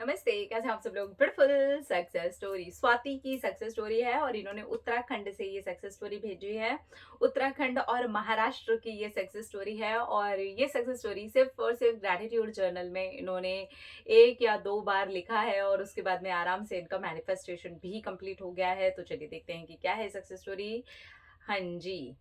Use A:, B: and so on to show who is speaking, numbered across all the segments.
A: नमस्ते, कैसे हैं आप सब लोग। ब्यूटीफुल सक्सेस स्टोरी स्वाति की सक्सेस स्टोरी है और इन्होंने उत्तराखंड से ये सक्सेस स्टोरी भेजी है। उत्तराखंड और महाराष्ट्र की ये सक्सेस स्टोरी है और ये सक्सेस स्टोरी सिर्फ और सिर्फ ग्रैटिट्यूड जर्नल में इन्होंने 1 या 2 बार लिखा है और उसके बाद में आराम से इनका मैनिफेस्टेशन भी कंप्लीट हो गया है। तो चलिए देखते हैं कि क्या है सक्सेस स्टोरी। हाँ जी।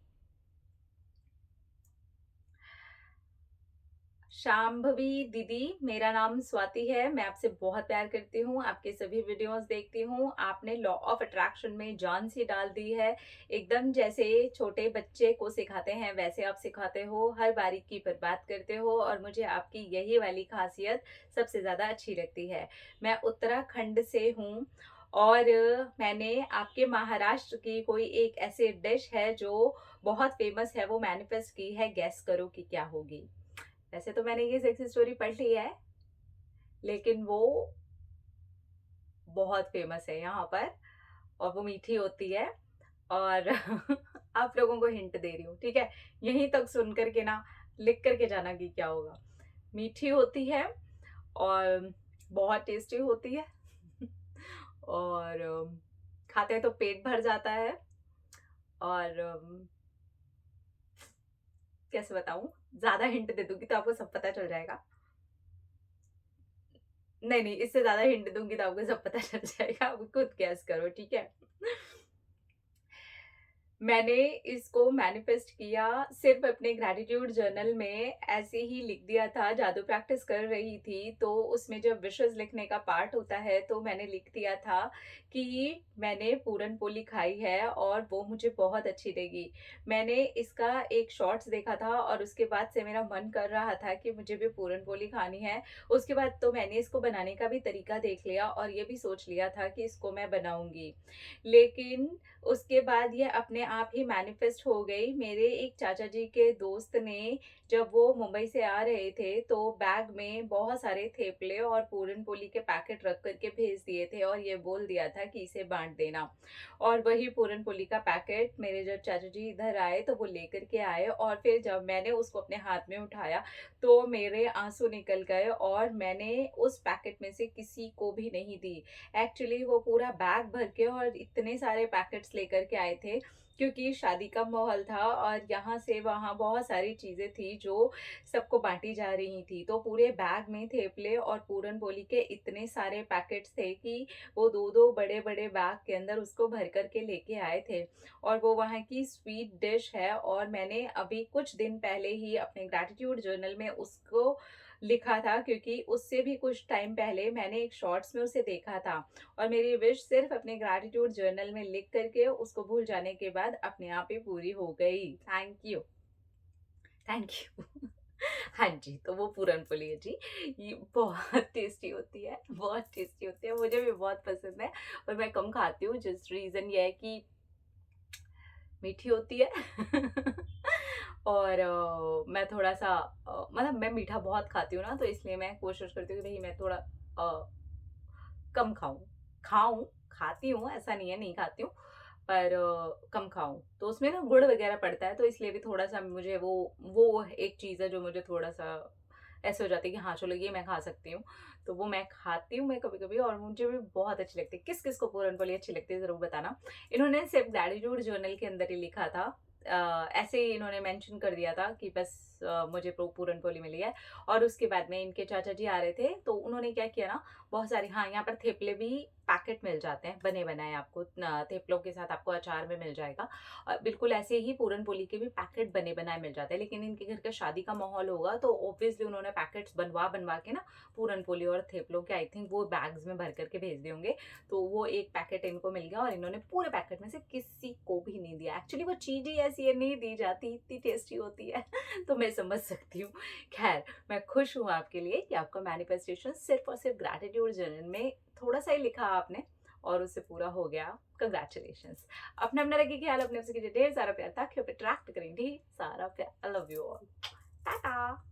A: शांभवी दीदी, मेरा नाम स्वाति है। मैं आपसे बहुत प्यार करती हूँ, आपके सभी वीडियोस देखती हूँ। आपने लॉ ऑफ अट्रैक्शन में जान सी डाल दी है। एकदम जैसे छोटे बच्चे को सिखाते हैं वैसे आप सिखाते हो, हर बारीकी पर बात करते हो और मुझे आपकी यही वाली खासियत सबसे ज़्यादा अच्छी लगती है। मैं उत्तराखंड से हूँ और मैंने आपके महाराष्ट्र की कोई एक ऐसी डिश है जो बहुत फेमस है, वो मैनिफेस्ट की है। गेस करो कि क्या होगी। वैसे तो मैंने ये सक्सेस स्टोरी पढ़ ली है, लेकिन वो बहुत फेमस है यहाँ पर और वो मीठी होती है। और आप लोगों को हिंट दे रही हूँ, ठीक है। यहीं तक सुन करके ना लिख करके जाना कि क्या होगा। मीठी होती है और बहुत टेस्टी होती है। और खाते हैं तो पेट भर जाता है। और कैसे बताऊं, ज्यादा हिंट दे दूंगी तो आपको सब पता चल जाएगा। नहीं नहीं, इससे ज्यादा हिंट दूंगी तो आपको सब पता चल जाएगा। आप खुद गैस करो, ठीक है। मैंने इसको मैनिफेस्ट किया सिर्फ अपने ग्रैटिट्यूड जर्नल में, ऐसे ही लिख दिया था। जादू प्रैक्टिस कर रही थी तो उसमें जब विशेस लिखने का पार्ट होता है तो मैंने लिख दिया था कि मैंने पूरन पोली खाई है और वो मुझे बहुत अच्छी लगी। मैंने इसका एक शॉर्ट्स देखा था और उसके बाद से मेरा मन कर रहा था कि मुझे भी पूरन पोली खानी है। उसके बाद तो मैंने इसको बनाने का भी तरीका देख लिया और ये भी सोच लिया था कि इसको मैं बनाऊंगी, लेकिन उसके बाद ये अपने आप ही मैनिफेस्ट हो गई। मेरे एक चाचा जी के दोस्त ने, जब वो मुंबई से आ रहे थे तो बैग में बहुत सारे थेपले और पूरन पोली के पैकेट रख करके भेज दिए थे और ये बोल दिया था कि इसे बांट देना। और वही पूरन पोली का पैकेट मेरे जब चाचा जी इधर आए तो वो लेकर के आए और फिर जब मैंने उसको अपने हाथ में उठाया तो मेरे आंसू निकल गए और मैंने उस पैकेट में से किसी को भी नहीं दी। एक्चुअली वो पूरा बैग भर के और इतने सारे पैकेट्स लेकर के आए थे, क्योंकि शादी का माहौल था और यहाँ से वहाँ बहुत सारी चीजें थी जो सबको बांटी जा रही थी। तो पूरे बैग में थेपले और पूरन पोली के इतने सारे पैकेट्स थे कि वो दो दो बड़े बड़े बैग के अंदर उसको भर करके लेके आए थे। और वो वहाँ की स्वीट डिश है और मैंने अभी कुछ दिन पहले ही अपने ग्रैटिट्यूड जर्नल में उसको लिखा था, क्योंकि उससे भी कुछ टाइम पहले मैंने एक शॉर्ट्स में उसे देखा था। और मेरी विश सिर्फ अपने ग्रैटिट्यूड जर्नल में लिख करके उसको भूल जाने के बाद अपने आप ही पूरी हो गई। Thank you, thank you. हाँ जी, तो वो पूरन पोली है जी। ये बहुत टेस्टी होती है, बहुत टेस्टी होती है, मुझे भी बहुत पसंद है। और मैं कम खाती हूँ, जिस रीजन ये है कि मीठी होती है। और मैं थोड़ा सा मतलब मैं मीठा बहुत खाती हूँ ना, तो इसलिए मैं कोशिश करती हूँ कि भाई मैं थोड़ा कम खाऊं। खाऊं, खाती हूँ, ऐसा नहीं है नहीं खाती हूँ, पर कम खाऊं। तो उसमें ना गुड़ वगैरह पड़ता है तो इसलिए भी थोड़ा सा मुझे वो एक चीज़ है जो मुझे थोड़ा सा ऐसे हो जाती है कि हाँ चलो ये मैं खा सकती हूँ। तो वो मैं खाती हूँ मैं कभी कभी और मुझे भी बहुत अच्छी लगती है। किस किस को पूरन पोली अच्छी लगती है जरूर बताना। इन्होंने सिर्फ ग्रैटिट्यूड जर्नल के अंदर ही लिखा था। ऐसे ही इन्होंने मेंशन कर दिया था कि बस मुझे पूरन पोली मिली है। और उसके बाद में इनके चाचा जी आ रहे थे तो उन्होंने क्या किया ना, बहुत सारी, हाँ यहाँ पर थेपले भी पैकेट मिल जाते हैं बने बनाए, आपको थेपलों के साथ आपको अचार में मिल जाएगा। और बिल्कुल ऐसे ही पूरन पोली के भी पैकेट बने बनाए मिल जाते हैं। लेकिन इनके घर का शादी का माहौल होगा तो ऑब्वियसली उन्होंने पैकेट्स बनवा बनवा के ना पूरन पोली और थेपलों के, आई थिंक वो बैग्स में भर करके भेज दिए होंगे। तो वो एक पैकेट इनको मिल गया और इन्होंने पूरे पैकेट में से किसी को भी नहीं दिया। एक्चुअली वो चीज ही ऐसी है, नहीं दी जाती, इतनी टेस्टी होती है। तो मैं समझ सकती हूँ। खैर, मैं खुश हूँ आपके लिए कि आपका मैनिफेस्टेशन सिर्फ और सिर्फ ग्रैटिट्यूड जर्नल में थोड़ा सा ही लिखा आपने और उससे पूरा हो गया। कंग्रेचुलेशन। अपने अपना रखिए ख्याल, अपने आपसे कीजिए ढेर सारा प्यार ताकि आप अट्रैक्ट करें ढेर सारा प्यार। I love you all. Tata.